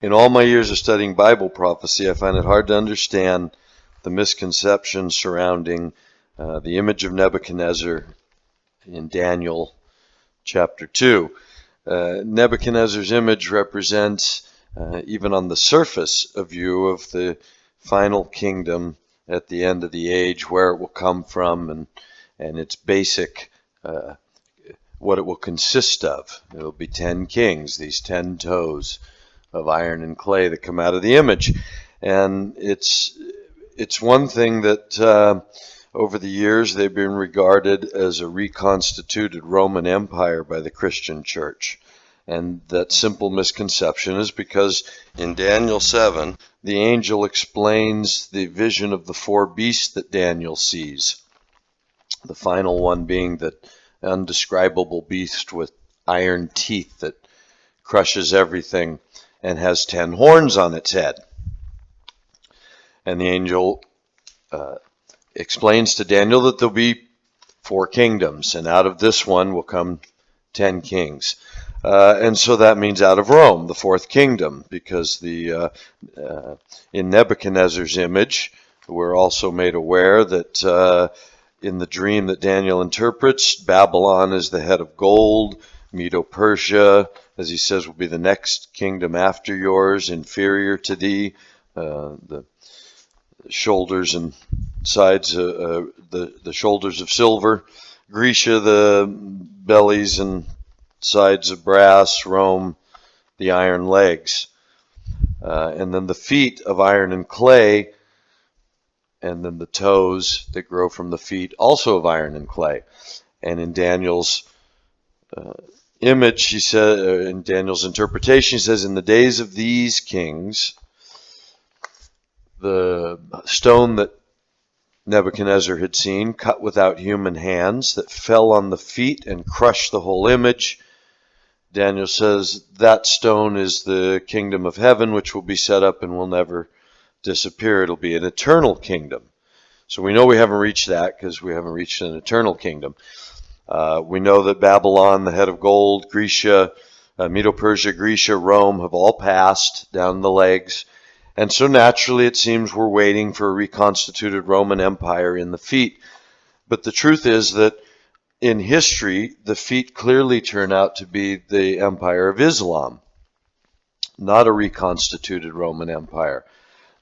In all my years of studying Bible prophecy, I find it hard to understand the misconception surrounding the image of Nebuchadnezzar in Daniel chapter 2. Nebuchadnezzar's image represents, even on the surface, a view of the final kingdom at the end of the age, where it will come from, and its basic, what it will consist of. It will be 10 kings, these 10 toes of iron and clay that come out of the image. And it's one thing that over the years they've been regarded as a reconstituted Roman Empire by the Christian church. And that simple misconception is because in Daniel 7, the angel explains the vision of the 4 beasts that Daniel sees. The final one being the undescribable beast with iron teeth that crushes everything and has 10 horns on its head. And the angel explains to Daniel that there'll be 4 kingdoms, and out of this one will come 10 kings. And so that means out of Rome, the 4th kingdom, because in Nebuchadnezzar's image, we're also made aware that in the dream that Daniel interprets, Babylon is the head of gold, Medo-Persia, as he says, will be the next kingdom after yours, inferior to thee. The shoulders and sides, the shoulders of silver. Grecia, the bellies and sides of brass. Rome, the iron legs. And then the feet of iron and clay. And then the toes that grow from the feet, also of iron and clay. And in Daniel's image, he said, in Daniel's interpretation, he says, in the days of these kings, the stone that Nebuchadnezzar had seen, cut without human hands, that fell on the feet and crushed the whole image, Daniel says that stone is the kingdom of heaven, which will be set up and will never disappear. It'll be an eternal kingdom. So we know we haven't reached that because we haven't reached an eternal kingdom. We know that Babylon, the head of gold, Grecia, Medo-Persia, Grecia, Rome have all passed down the legs. And so naturally it seems we're waiting for a reconstituted Roman Empire in the feet. But the truth is that in history, the feet clearly turn out to be the Empire of Islam, not a reconstituted Roman Empire.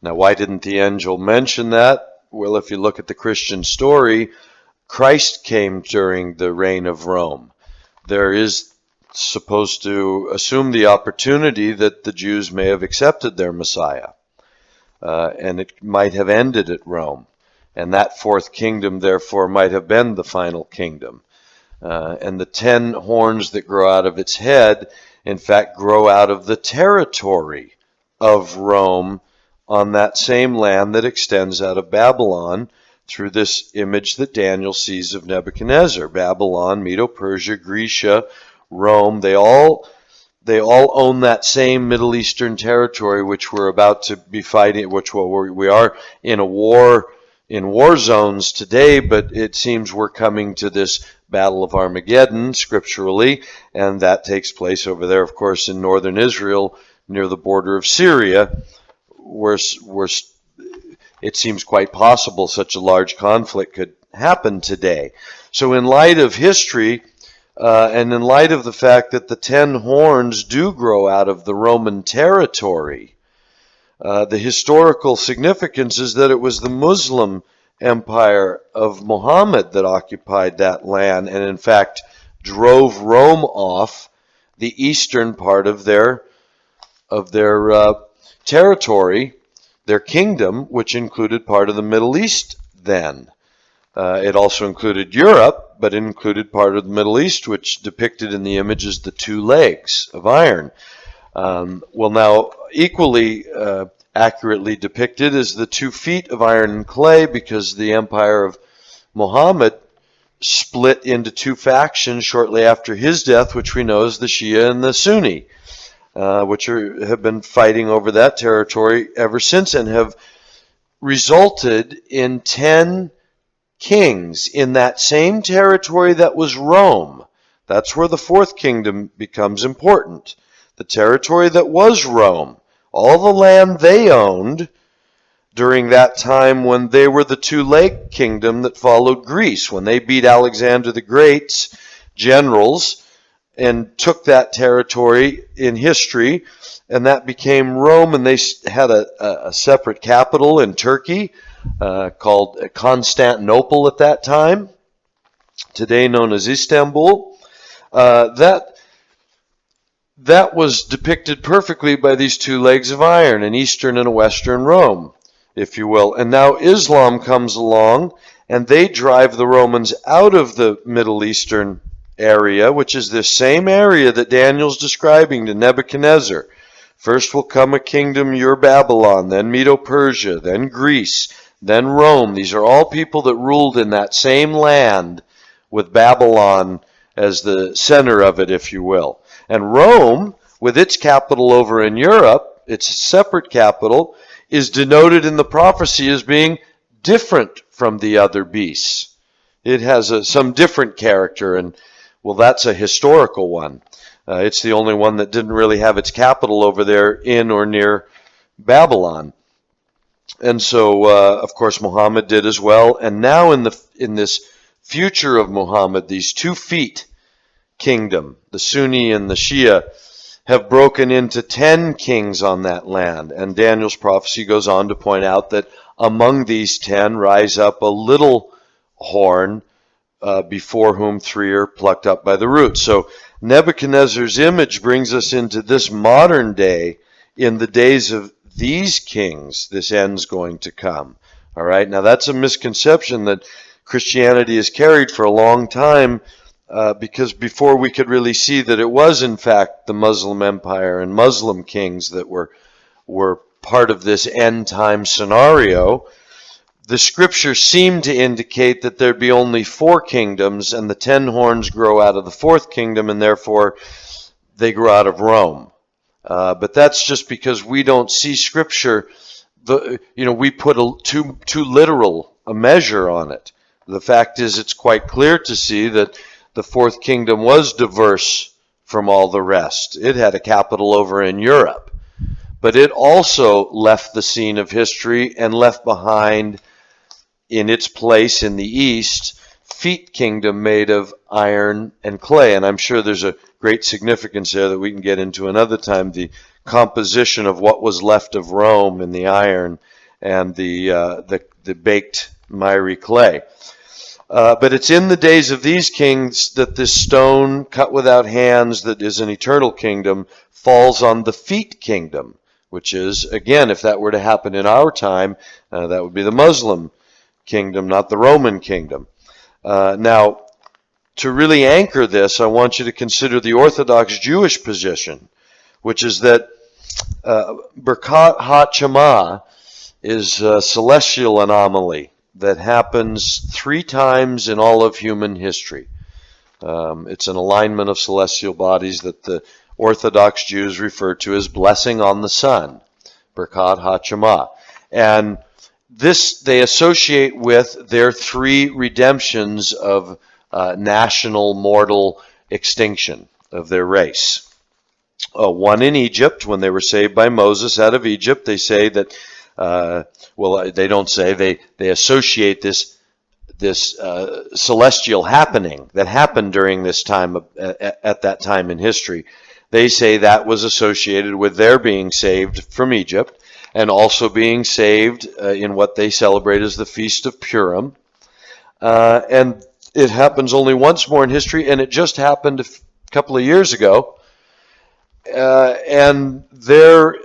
Now, why didn't the angel mention that? Well, if you look at the Christian story, Christ came during the reign of Rome. There is supposed to assume the opportunity that the Jews may have accepted their Messiah. And it might have ended at Rome. And that 4th kingdom, therefore, might have been the final kingdom. And the 10 horns that grow out of its head, in fact, grow out of the territory of Rome on that same land that extends out of Babylon through this image that Daniel sees of Nebuchadnezzar. Babylon, Medo-Persia, Grecia, Rome, they all own that same Middle Eastern territory which we're about to be fighting, which we are in war zones today, but it seems we're coming to this Battle of Armageddon scripturally, and that takes place over there, of course, in northern Israel near the border of Syria, where it seems quite possible such a large conflict could happen today. So in light of history, and in light of the fact that the 10 horns do grow out of the Roman territory, the historical significance is that it was the Muslim empire of Muhammad that occupied that land and in fact drove Rome off the eastern part of their territory, their kingdom, which included part of the Middle East then. It also included Europe, but it included part of the Middle East, which depicted in the image as the 2 legs of iron. Well, now, equally accurately depicted is the 2 feet of iron and clay, because the empire of Muhammad split into 2 factions shortly after his death, which we know as the Shia and the Sunni, which have been fighting over that territory ever since and have resulted in 10 kings in that same territory that was Rome. That's where the 4th kingdom becomes important. The territory that was Rome all the land they owned during that time when they were the two-leg kingdom that followed Greece, when they beat Alexander the Great's generals and took that territory in history, and that became Rome, and they had a separate capital in Turkey called Constantinople at that time, today known as Istanbul. That was depicted perfectly by these two legs of iron, an Eastern and a Western Rome, if you will. And now Islam comes along, and they drive the Romans out of the Middle Eastern area, which is this same area that Daniel's describing to Nebuchadnezzar. First will come a kingdom, your Babylon, then Medo-Persia, then Greece, then Rome. These are all people that ruled in that same land, with Babylon as the center of it, if you will. And Rome, with its capital over in Europe, its separate capital, is denoted in the prophecy as being different from the other beasts. It has some different character, and well, that's a historical one. It's the only one that didn't really have its capital over there in or near Babylon. And so, of course, Muhammad did as well. And now in this future of Muhammad, these 2 feet kingdom, the Sunni and the Shia, have broken into 10 kings on that land. And Daniel's prophecy goes on to point out that among these 10 rise up a little horn, before whom 3 are plucked up by the roots. So Nebuchadnezzar's image brings us into this modern day. In the days of these kings, this end's going to come. All right, now that's a misconception that Christianity has carried for a long time, because before we could really see that it was in fact the Muslim empire and Muslim kings that were part of this end time scenario, the scripture seemed to indicate that there'd be only 4 kingdoms, and the 10 horns grow out of the 4th kingdom, and therefore they grow out of Rome. But that's just because we don't see scripture. We put too literal a measure on it. The fact is, it's quite clear to see that the 4th kingdom was diverse from all the rest. It had a capital over in Europe, but it also left the scene of history and left behind in its place in the east feet kingdom made of iron and clay. And I'm sure there's a great significance there that we can get into another time, the composition of what was left of Rome in the iron and the baked miry clay. But it's in the days of these kings that this stone cut without hands that is an eternal kingdom falls on the feet kingdom, which is, again, if that were to happen in our time, that would be the Muslim kingdom, not the Roman kingdom. Now, to really anchor this, I want you to consider the Orthodox Jewish position, which is that Birkat HaShema is a celestial anomaly that happens 3 times in all of human history. It's an alignment of celestial bodies that the Orthodox Jews refer to as blessing on the sun, Birkat HaShema. And this they associate with their 3 redemptions of national mortal extinction of their race. One in Egypt, when they were saved by Moses out of Egypt. They say that, they don't say, they associate this celestial happening that happened during this time, at that time in history. They say that was associated with their being saved from Egypt, and also being saved in what they celebrate as the Feast of Purim. And it happens only once more in history, and it just happened a couple of years ago. And their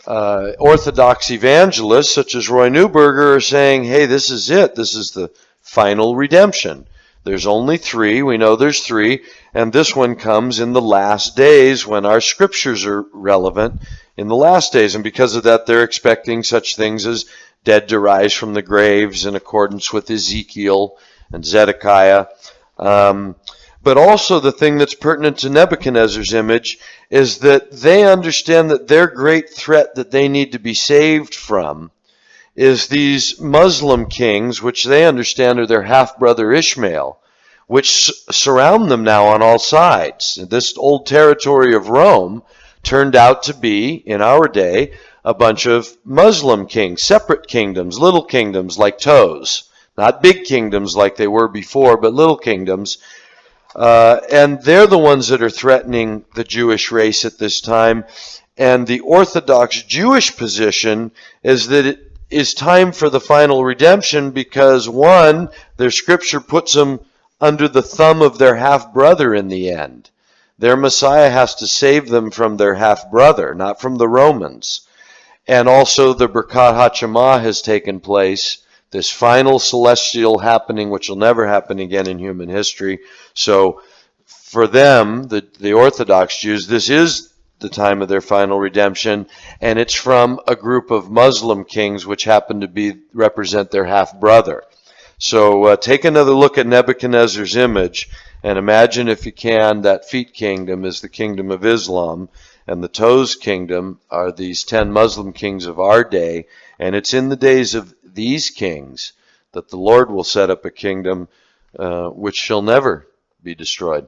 Orthodox evangelists, such as Roy Neuberger, are saying, hey, this is it. This is the final redemption. There's only 3. We know there's 3. And this one comes in the last days when our scriptures are relevant in the last days. And because of that, they're expecting such things as dead to rise from the graves in accordance with Ezekiel and Zedekiah. But also the thing that's pertinent to Nebuchadnezzar's image is that they understand that their great threat that they need to be saved from is these Muslim kings, which they understand are their half-brother Ishmael, which surround them now on all sides. This old territory of Rome turned out to be, in our day, a bunch of Muslim kings, separate kingdoms, little kingdoms like toes. Not big kingdoms like they were before, but little kingdoms. And they're the ones that are threatening the Jewish race at this time. And the Orthodox Jewish position is that it is time for the final redemption because, one, their scripture puts them under the thumb of their half-brother in the end. Their Messiah has to save them from their half-brother, not from the Romans. And also the Birkat HaShema has taken place, this final celestial happening which will never happen again in human history. So for them, the Orthodox Jews, this is the time of their final redemption, and it's from a group of Muslim kings which happen to represent their half-brother. So take another look at Nebuchadnezzar's image and imagine, if you can, that feet kingdom is the kingdom of Islam, and the toes kingdom are these 10 Muslim kings of our day. And it's in the days of these kings that the Lord will set up a kingdom which shall never be destroyed.